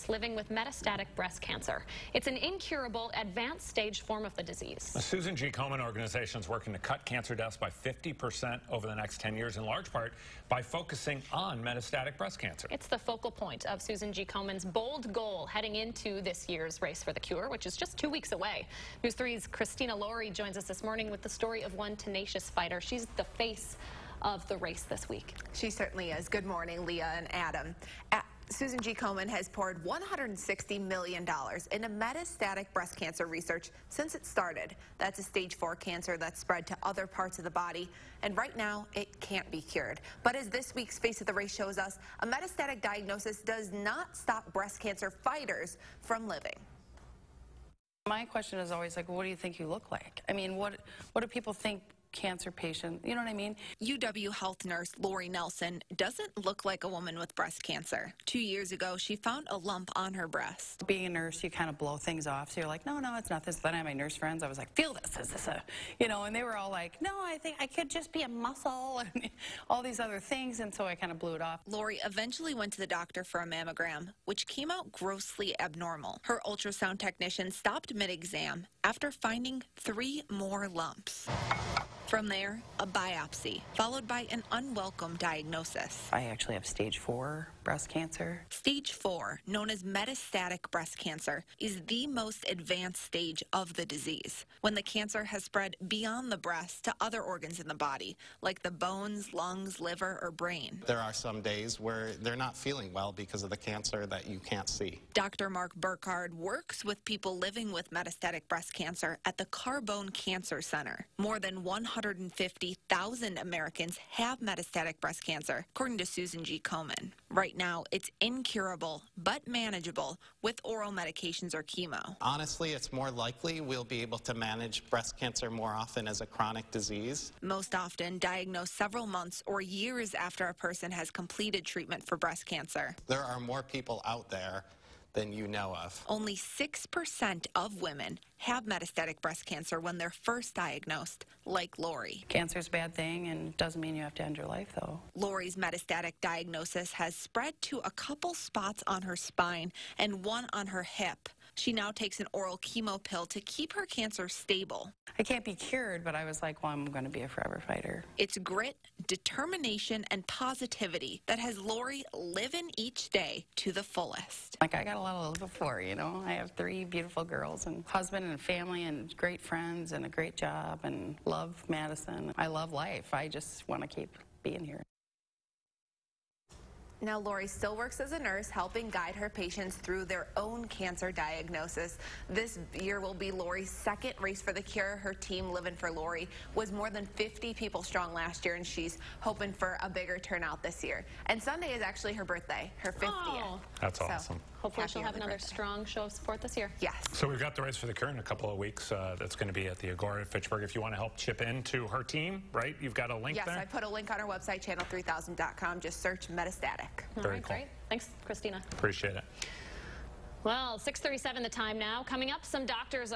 US living with metastatic breast cancer. It's an incurable, advanced stage form of the disease. The Susan G. Komen organization is working to cut cancer deaths by 50% over the next 10 years, in large part by focusing on metastatic breast cancer. It's the focal point of Susan G. Komen's bold goal heading into this year's race for the cure, which is just 2 weeks away. News 3's Christina Laurie joins us this morning with the story of one tenacious fighter. She's the face of the race this week. She certainly is. Good morning, Leah and Adam. Susan G. Komen has poured $160 million into metastatic breast cancer research since it started. That's a stage 4 cancer that's spread to other parts of the body, and right now it can't be cured. But as this week's Face of the Race shows us, a metastatic diagnosis does not stop breast cancer fighters from living. My question is always like, what do you think you look like? I mean, what do people think cancer patient, you know what I mean? UW health nurse Lori Nelson doesn't look like a woman with breast cancer. 2 years ago, she found a lump on her breast. Being a nurse, you kind of blow things off, so you're like, no, it's not this. Then I had my nurse friends, I was like, feel this, is this a, you know, and they were all like, no, I think I could just be a muscle, and all these other things, and so I kind of blew it off. Lori eventually went to the doctor for a mammogram, which came out grossly abnormal. Her ultrasound technician stopped mid-exam after finding 3 more lumps. From there, a biopsy, followed by an unwelcome diagnosis. I actually have stage 4 breast cancer. Stage 4, known as metastatic breast cancer, is the most advanced stage of the disease, when the cancer has spread beyond the breast to other organs in the body, like the bones, lungs, liver, or brain. There are some days where they're not feeling well because of the cancer that you can't see. Dr. Mark Burkhardt works with people living with metastatic breast cancer at the Carbone Cancer Center. More than 150,000 Americans have metastatic breast cancer, according to Susan G. Komen. Right now, it's incurable but manageable with oral medications or chemo. Honestly, it's more likely we'll be able to manage breast cancer more often as a chronic disease. Most often diagnosed several months or years after a person has completed treatment for breast cancer. There are more people out there than you know of. Only 6% of women have metastatic breast cancer when they're first diagnosed, like Lori. Cancer's a bad thing, and doesn't mean you have to end your life, though. Lori's metastatic diagnosis has spread to a couple spots on her spine and one on her hip. She now takes an oral chemo pill to keep her cancer stable. I can't be cured, but I was like, well, I'm going to be a forever fighter. It's grit, determination, and positivity that has Lori living each day to the fullest. Like, I got a lot to live for, you know. I have 3 beautiful girls and husband and family and great friends and a great job and love Madison. I love life. I just want to keep being here. Now, Lori still works as a nurse, helping guide her patients through their own cancer diagnosis. This year will be Lori's 2nd race for the cure. Her team, Living for Lori, was more than 50 people strong last year, and she's hoping for a bigger turnout this year. And Sunday is actually her birthday, her 50th. Oh, that's awesome. Hopefully she'll have another strong show of support this year. Yes. So we've got the race for the cure in a couple of weeks. That's going to be at the Agora in Fitchburg. If you want to help chip into her team, right? You've got a link there? Yes, I put a link on our website, channel3000.com. Just search metastatic. Very cool. Great. Thanks, Christina. Appreciate it. Well, 6:37 the time now. Coming up, some doctors are